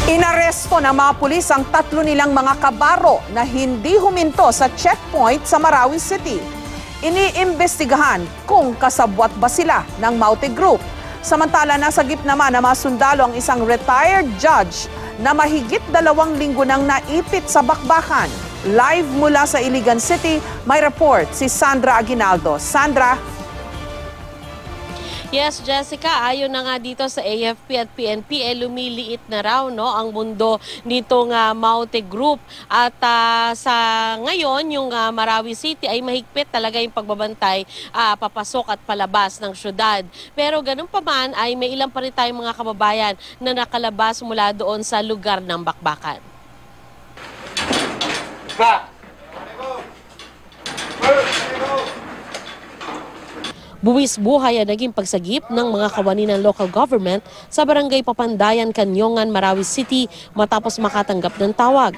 Inaresto ng mga pulis ang 3 nilang mga kabaro na hindi huminto sa checkpoint sa Marawi City. Iniimbestigahan kung kasabwat ba sila ng Maute Group. Samantala, nasa gitna naman ng mga sundalo ang isang retired judge na mahigit 2 linggo nang naipit sa bakbakan. Live mula sa Iligan City, may report si Sandra Aguinaldo. Sandra? Yes, Jessica, ayon na nga dito sa AFP at PNP, lumiliit na raw ang mundo nitong Maute Group. At sa ngayon, yung Marawi City ay mahigpit talaga yung pagbabantay papasok at palabas ng syudad. Pero ganun pa man ay may ilang pa rin tayong mga kababayan na nakalabas mula doon sa lugar ng bakbakan. Buwis buhay ang naging pagsagip ng mga kawani ng local government sa barangay Papandayan, Kanyongan, Marawi City matapos makatanggap ng tawag.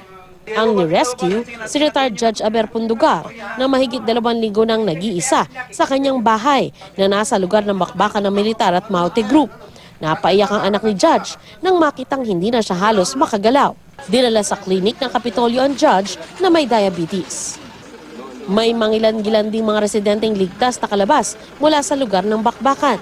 Ang ni-rescue si retired Judge Aber Pundugar na mahigit 2 linggo nang nag-iisa sa kanyang bahay na nasa lugar ng bakbakan ng militar at Maute Group. Napaiyak ang anak ni Judge nang makitang hindi na siya halos makagalaw. Dinala sa klinik ng Kapitolyo ang Judge na may diabetes. May mangilan-gilan ding mga residenteng ligtas na kalabas mula sa lugar ng bakbakan.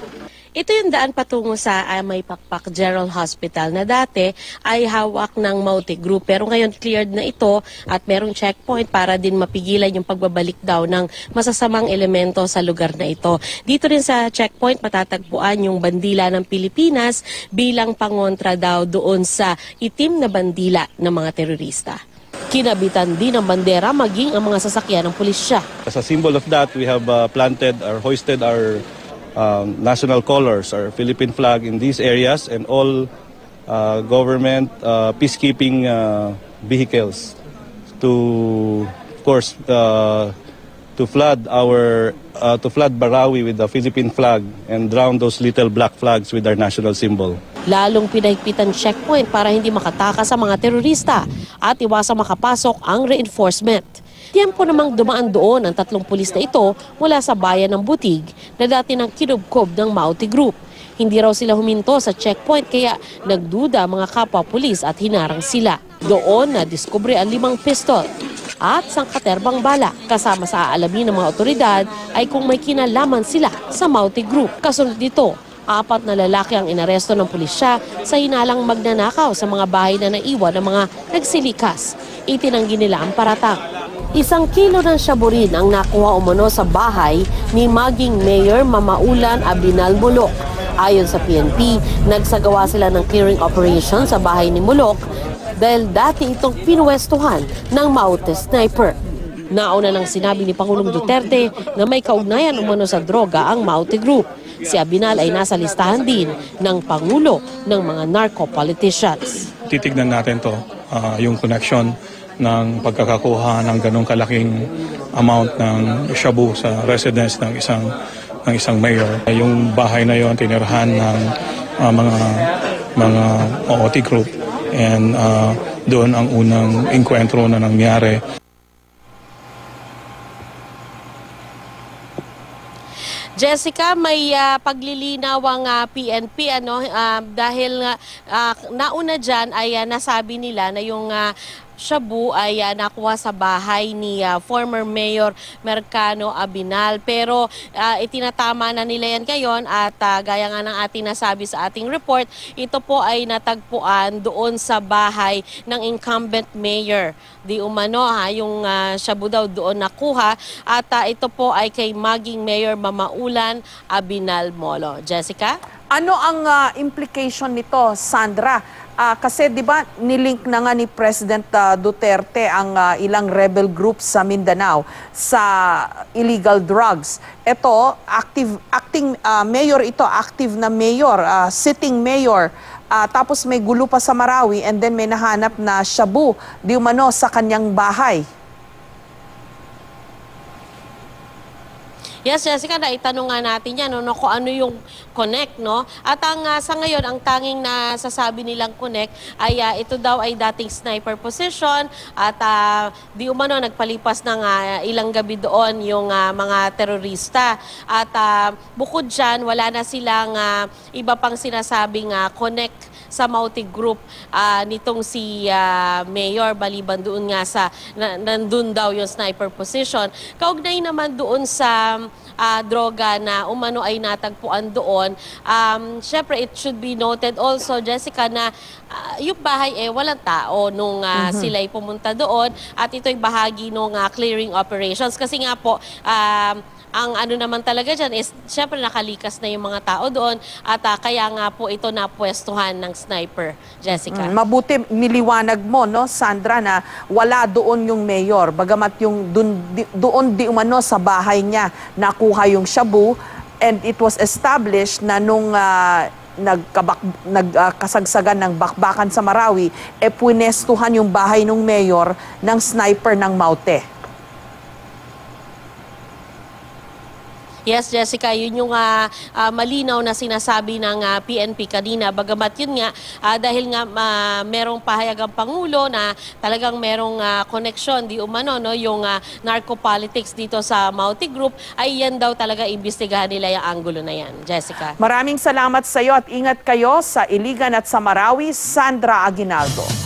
Ito yung daan patungo sa May Pakpak General Hospital na dati ay hawak ng Maute Group. Pero ngayon cleared na ito at merong checkpoint para din mapigilan yung pagbabalik daw ng masasamang elemento sa lugar na ito. Dito rin sa checkpoint matatagpuan yung bandila ng Pilipinas bilang pangontra daw doon sa itim na bandila ng mga terorista. Kinabitan din ang bandera maging ang mga sasakyan ng pulisya. As a symbol of that, we have planted or hoisted our national colors, our Philippine flag in these areas and all government peacekeeping vehicles to, of course, to flood Marawi with the Philippine flag and drown those little black flags with our national symbol. Lalong pinahigpitan checkpoint para hindi makatakas sa mga terorista at iwasang makapasok ang reinforcement. Tiempo namang dumaan doon ang 3 pulis na ito mula sa bayan ng Butig na dati ng kinubkob ng Maute Group. Hindi raw sila huminto sa checkpoint kaya nagduda mga kapwa pulis at hinarang sila. Doon na diskubre ang 5 pistol at sangkaterbang bala. Kasama sa aalamin ng mga otoridad ay kung may kinalaman sila sa Maute Group. Kasunod dito, 4 na lalaki ang inaresto ng pulisya sa hinalang magnanakaw sa mga bahay na naiwan ng mga nagsilikas. Itinanggi nila ang paratang. 1 kilo ng shabu rin ang nakuha umano sa bahay ni maging Mayor Mamaulan Abinal Mulok. Ayon sa PNP, nagsagawa sila ng clearing operation sa bahay ni Mulok dahil dati itong pinuwestuhan ng Maute sniper. Nauna nang sinabi ni Pangulong Duterte na may kaugnayan umano sa droga ang Maute Group. Si Abinal ay nasa listahan din ng Pangulo ng mga narco-politicians. Titignan natin to, yung connection ng pagkakakuha ng ganong kalaking amount ng shabu sa residence ng isang mayor. Yung bahay na yon tinirahan ng mga OOT group and doon ang unang enkwentro na nangyari. Jessica, may paglilinaw ang PNP dahil nauna dyan ay nasabi nila na yung shabu ay nakuha sa bahay ni former Mayor Mercano Abinal. Pero itinatama na nila yan ngayon at gaya nga ng ating nasabi sa ating report, ito po ay natagpuan doon sa bahay ng incumbent mayor. Di umano yung shabu daw doon nakuha at ito po ay kay maging Mayor Mamaulan Abinal Molo. Jessica? Ano ang implication nito, Sandra? Kasi 'di ba nilink na nga ni President Duterte ang ilang rebel groups sa Mindanao sa illegal drugs. Ito, acting mayor ito, active na mayor, sitting mayor. Tapos may gulo pa sa Marawi and then may nahanap na shabu di umano sa kanyang bahay. Yes, Jessica, naitanong nga natin yan, no, kung ano yung connect, no? At sa ngayon, ang tanging nasasabi nilang connect ay ito daw ay dating sniper position at di umano nagpalipas ng ilang gabi doon yung mga terorista. At bukod dyan, wala na silang iba pang sinasabing connect sa Mauti Group nitong si Mayor Baliban doon nga sa nandun daw yung sniper position. Kaugnay naman doon sa droga na umano ay natagpuan doon. Syempre, it should be noted also, Jessica, na yung bahay walang tao nung sila ay pumunta doon at ito'y bahagi nung clearing operations. Kasi nga po, ang ano naman talaga dyan is, syempre nakalikas na yung mga tao doon at kaya nga po ito napwestuhan ng sniper, Jessica. Mabuti niliwanag mo, no, Sandra, na wala doon yung mayor. Bagamat yung doon di umano sa bahay niya nakuha yung shabu, and it was established na nung nagkasagsagan ng bakbakan sa Marawi, punestuhan yung bahay ng mayor ng sniper ng Maute. Yes, Jessica, yun yung malinaw na sinasabi ng PNP kanina. Bagamat yun nga, dahil nga merong pahayag ang Pangulo na talagang merong koneksyon, di umano, no, yung narco-politics dito sa Mauti Group, ay yan daw talaga imbestigahan nila yung anggulo na yan. Jessica. Maraming salamat sa iyo at ingat kayo sa Iligan at sa Marawi, Sandra Aguinaldo.